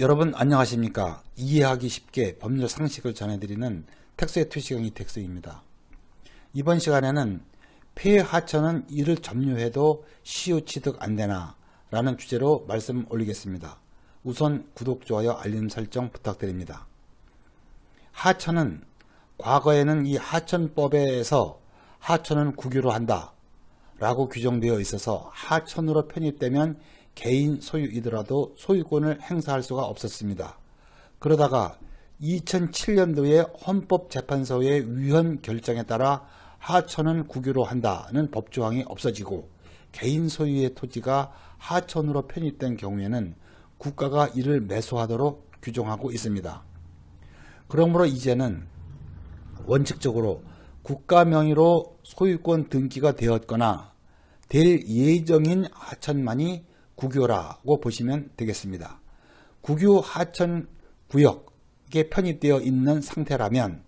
여러분 안녕하십니까. 이해하기 쉽게 법률 상식을 전해드리는 텍스의 투시경 이텍스입니다. 이번 시간에는 폐하천은 이를 점유해도 시효 취득 안되나 라는 주제로 말씀 올리겠습니다. 우선 구독, 좋아요, 알림 설정 부탁드립니다. 하천은 과거에는 이 하천법에서 하천은 국유로 한다 라고 규정되어 있어서 하천으로 편입되면 개인 소유이더라도 소유권을 행사할 수가 없었습니다. 그러다가 2007년도에 헌법재판소의 위헌 결정에 따라 하천은 국유로 한다는 법조항이 없어지고 개인 소유의 토지가 하천으로 편입된 경우에는 국가가 이를 매수하도록 규정하고 있습니다. 그러므로 이제는 원칙적으로 국가 명의로 소유권 등기가 되었거나 될 예정인 하천만이 국유라고 보시면 되겠습니다. 국유 하천 구역에 편입되어 있는 상태라면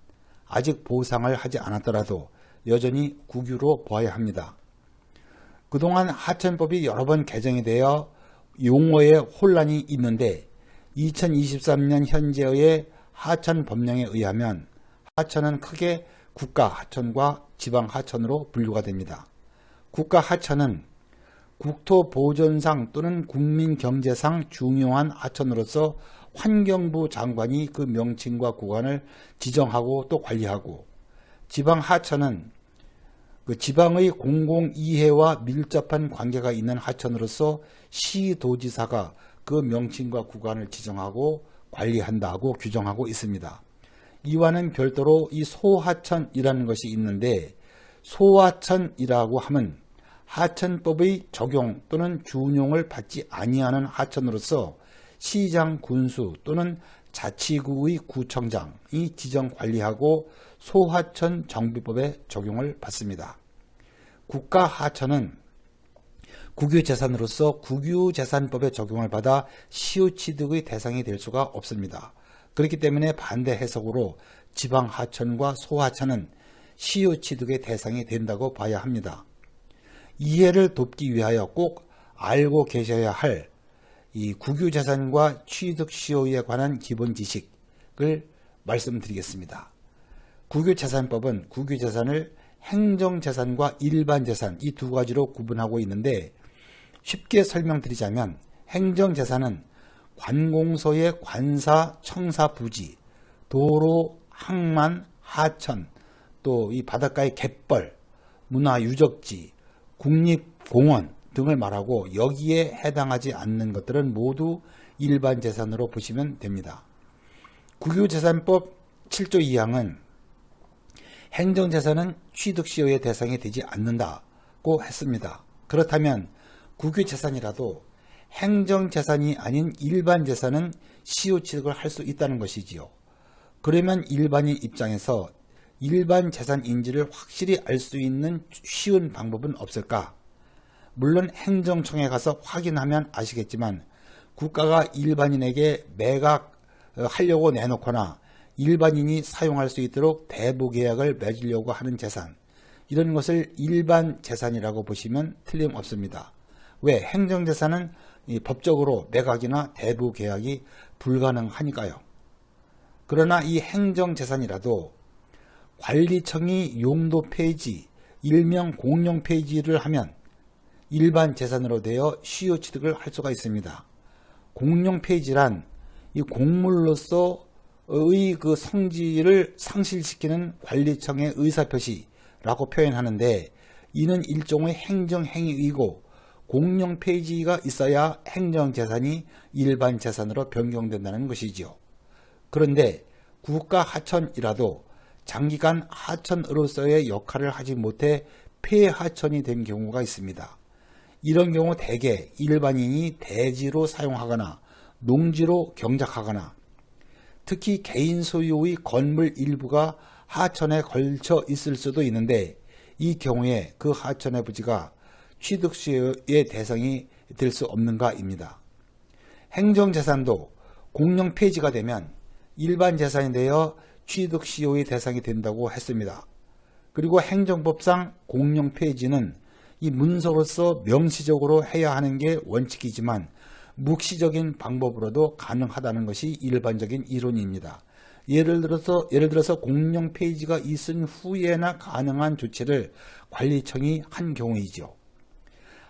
아직 보상을 하지 않았더라도 여전히 국유로 보아야 합니다. 그동안 하천법이 여러 번 개정이 되어 용어에 혼란이 있는데 2023년 현재의 하천 법령에 의하면 하천은 크게 국가 하천과 지방 하천으로 분류가 됩니다. 국가 하천은 국토보존상 또는 국민경제상 중요한 하천으로서 환경부 장관이 그 명칭과 구간을 지정하고 또 관리하고, 지방 하천은 그 지방의 공공이해와 밀접한 관계가 있는 하천으로서 시도지사가 그 명칭과 구간을 지정하고 관리한다고 규정하고 있습니다. 이와는 별도로 이 소하천이라는 것이 있는데, 소하천이라고 하면 하천법의 적용 또는 준용을 받지 아니하는 하천으로서 시장 군수 또는 자치구의 구청장이 지정 관리하고 소하천 정비법의 적용을 받습니다. 국가 하천은 국유재산으로서 국유재산법의 적용을 받아 시효취득의 대상이 될 수가 없습니다. 그렇기 때문에 반대 해석으로 지방 하천과 소하천은 시효취득의 대상이 된다고 봐야 합니다. 이해를 돕기 위하여 꼭 알고 계셔야 할 이 국유재산과 취득시효에 관한 기본 지식을 말씀드리겠습니다. 국유재산법은 국유재산을 행정재산과 일반재산 이 두 가지로 구분하고 있는데, 쉽게 설명드리자면 행정재산은 관공서의 관사, 청사, 부지, 도로, 항만, 하천, 또 이 바닷가의 갯벌, 문화유적지, 국립공원 등을 말하고 여기에 해당하지 않는 것들은 모두 일반 재산으로 보시면 됩니다. 국유재산법 7조 2항은 행정재산은 취득시효의 대상이 되지 않는다고 했습니다. 그렇다면 국유재산이라도 행정재산이 아닌 일반 재산은 시효취득을 할 수 있다는 것이지요. 그러면 일반인 입장에서 일반 재산인지를 확실히 알 수 있는 쉬운 방법은 없을까? 물론 행정청에 가서 확인하면 아시겠지만 국가가 일반인에게 매각하려고 내놓거나 일반인이 사용할 수 있도록 대부계약을 맺으려고 하는 재산, 이런 것을 일반 재산이라고 보시면 틀림없습니다. 왜? 행정재산은 법적으로 매각이나 대부계약이 불가능하니까요. 그러나 이 행정재산이라도 관리청이 용도 폐지, 일명 공용 폐지를 하면 일반 재산으로 되어 시효취득을 할 수가 있습니다. 공용 폐지란 이 공물로서의 그 성질을 상실시키는 관리청의 의사표시라고 표현하는데, 이는 일종의 행정행위이고 공용 폐지가 있어야 행정재산이 일반 재산으로 변경된다는 것이지요. 그런데 국가 하천이라도 장기간 하천으로서의 역할을 하지 못해 폐하천이 된 경우가 있습니다. 이런 경우 대개 일반인이 대지로 사용하거나 농지로 경작하거나, 특히 개인 소유의 건물 일부가 하천에 걸쳐 있을 수도 있는데, 이 경우에 그 하천의 부지가 취득시효의 대상이 될 수 없는가입니다. 행정재산도 공용 폐지가 되면 일반 재산이 되어 취득시효의 대상이 된다고 했습니다. 그리고 행정법상 공용 폐지는 이 문서로서 명시적으로 해야 하는 게 원칙이지만 묵시적인 방법으로도 가능하다는 것이 일반적인 이론입니다. 예를 들어서 공용 폐지가 있은 후에나 가능한 조치를 관리청이 한 경우이죠.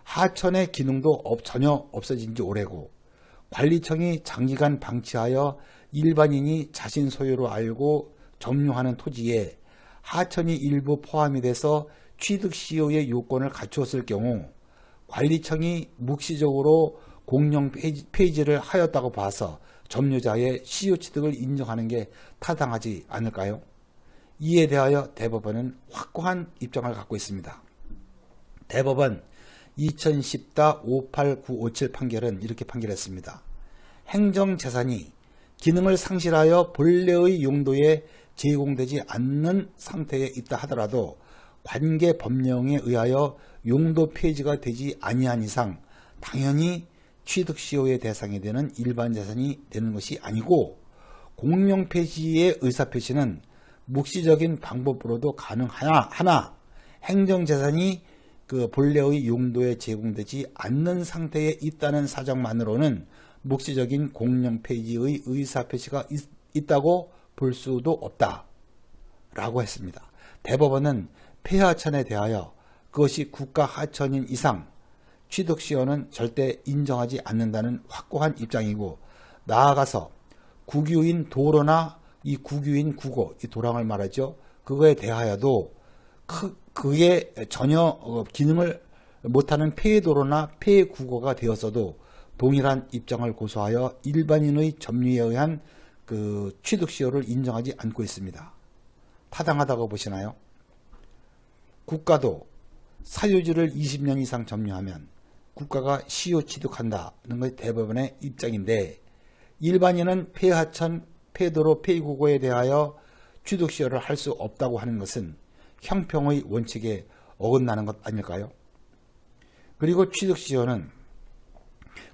하천의 기능도 전혀 없어진 지 오래고 관리청이 장기간 방치하여 일반인이 자신 소유로 알고 점유하는 토지에 하천이 일부 포함이 돼서 취득 시효의 요건을 갖추었을 경우 관리청이 묵시적으로 공용 폐지를 하였다고 봐서 점유자의 시효 취득을 인정하는 게 타당하지 않을까요? 이에 대하여 대법원은 확고한 입장을 갖고 있습니다. 대법원 2010-58957 판결은 이렇게 판결했습니다. 행정재산이 기능을 상실하여 본래의 용도에 제공되지 않는 상태에 있다 하더라도 관계 법령에 의하여 용도 폐지가 되지 아니한 이상 당연히 취득 시효의 대상이 되는 일반 재산이 되는 것이 아니고 공용 폐지의 의사표시는 묵시적인 방법으로도 가능하나 행정재산이 그 본래의 용도에 제공되지 않는 상태에 있다는 사정만으로는 묵시적인 공용 폐지의 의사표시가 있다고 볼 수도 없다 라고 했습니다. 대법원은 폐하천에 대하여 그것이 국가 하천인 이상 취득시효는 절대 인정하지 않는다는 확고한 입장이고, 나아가서 국유인 도로나 이 국유인 국어, 이 도랑을 말하죠. 그거에 대하여도 그게 전혀 기능을 못하는 폐도로나 폐국어가 되었어도 동일한 입장을 고수하여 일반인의 점유에 의한 그 취득시효를 인정하지 않고 있습니다. 타당하다고 보시나요? 국가도 사유지를 20년 이상 점유하면 국가가 시효 취득한다는 것이 대법원의 입장인데, 일반인은 폐하천, 폐도로, 폐국어에 대하여 취득시효를 할 수 없다고 하는 것은 형평의 원칙에 어긋나는 것 아닐까요? 그리고 취득시효는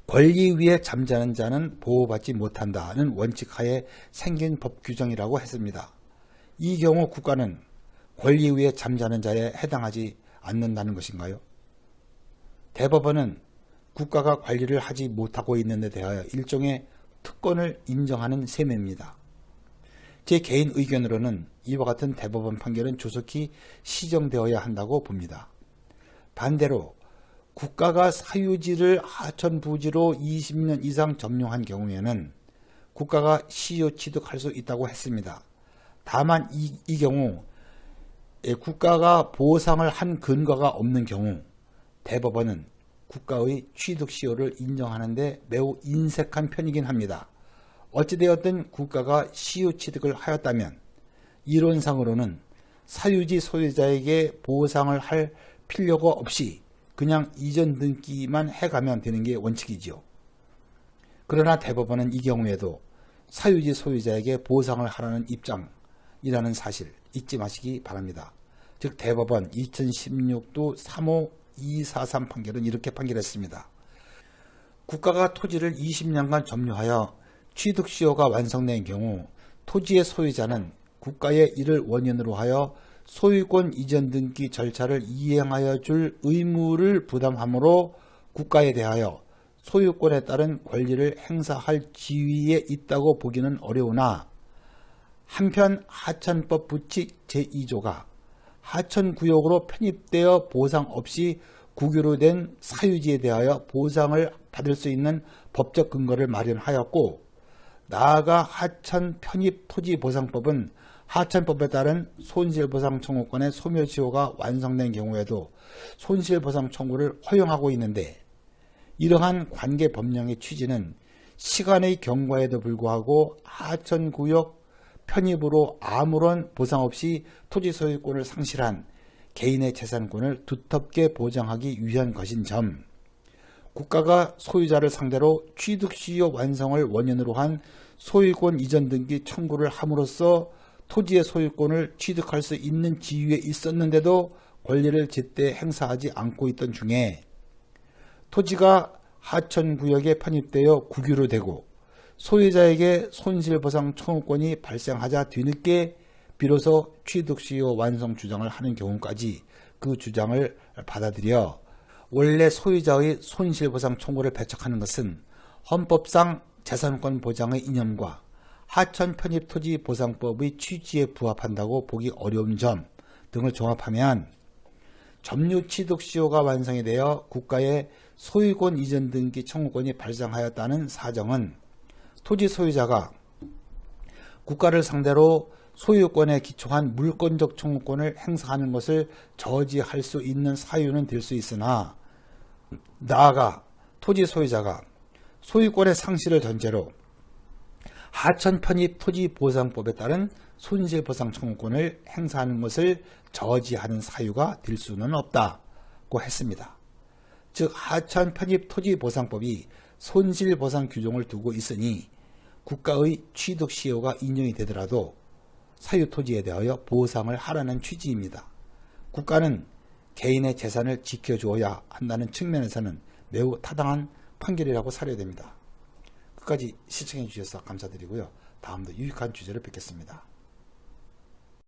권리 위에 잠자는 자는 보호받지 못한다는 원칙하에 생긴 법 규정이라고 했습니다. 이 경우 국가는 권리 위에 잠자는 자에 해당하지 않는다는 것인가요? 대법원은 국가가 관리를 하지 못하고 있는 데 대하여 일종의 특권을 인정하는 셈입니다. 제 개인 의견으로는 이와 같은 대법원 판결은 조속히 시정되어야 한다고 봅니다. 반대로 국가가 사유지를 하천 부지로 20년 이상 점유한 경우에는 국가가 시효 취득할 수 있다고 했습니다. 다만 이 경우 국가가 보상을 한 근거가 없는 경우 대법원은 국가의 취득시효를 인정하는데 매우 인색한 편이긴 합니다. 어찌되었든 국가가 시효 취득을 하였다면 이론상으로는 사유지 소유자에게 보상을 할 필요가 없이 그냥 이전 등기만 해가면 되는 게 원칙이지요. 그러나 대법원은 이 경우에도 사유지 소유자에게 보상을 하라는 입장이라는 사실 잊지 마시기 바랍니다. 즉 대법원 2016도 35243 판결은 이렇게 판결했습니다. 국가가 토지를 20년간 점유하여 취득시효가 완성된 경우 토지의 소유자는 국가에 이를 원인으로 하여 소유권 이전 등기 절차를 이행하여 줄 의무를 부담하므로 국가에 대하여 소유권에 따른 권리를 행사할 지위에 있다고 보기는 어려우나, 한편 하천법 부칙 제2조가 하천구역으로 편입되어 보상 없이 국유로 된 사유지에 대하여 보상을 받을 수 있는 법적 근거를 마련하였고, 나아가 하천 편입 토지보상법은 하천법에 따른 손실보상 청구권의 소멸시효가 완성된 경우에도 손실보상 청구를 허용하고 있는데, 이러한 관계 법령의 취지는 시간의 경과에도 불구하고 하천구역 편입으로 아무런 보상 없이 토지 소유권을 상실한 개인의 재산권을 두텁게 보장하기 위한 것인 점, 국가가 소유자를 상대로 취득시효 완성을 원인으로 한 소유권 이전 등기 청구를 함으로써 토지의 소유권을 취득할 수 있는 지위에 있었는데도 권리를 제때 행사하지 않고 있던 중에 토지가 하천구역에 편입되어 국유로 되고 소유자에게 손실보상 청구권이 발생하자 뒤늦게 비로소 취득시효 완성 주장을 하는 경우까지 그 주장을 받아들여 원래 소유자의 손실보상 청구를 배척하는 것은 헌법상 재산권 보장의 이념과 하천 편입 토지 보상법의 취지에 부합한다고 보기 어려운 점 등을 종합하면 점유 취득 시효가 완성이 되어 국가의 소유권 이전 등기 청구권이 발생하였다는 사정은 토지 소유자가 국가를 상대로 소유권에 기초한 물권적 청구권을 행사하는 것을 저지할 수 있는 사유는 될 수 있으나, 나아가 토지 소유자가 소유권의 상실을 전제로 하천 편입 토지 보상법에 따른 손실보상 청구권을 행사하는 것을 저지하는 사유가 될 수는 없다고 했습니다. 즉 하천 편입 토지 보상법이 손실보상 규정을 두고 있으니 국가의 취득 시효가 인정이 되더라도 사유 토지에 대하여 보상을 하라는 취지입니다. 국가는 개인의 재산을 지켜주어야 한다는 측면에서는 매우 타당한 판결이라고 사료됩니다. 끝까지 시청해 주셔서 감사드리고요. 다음도 유익한 주제로 뵙겠습니다.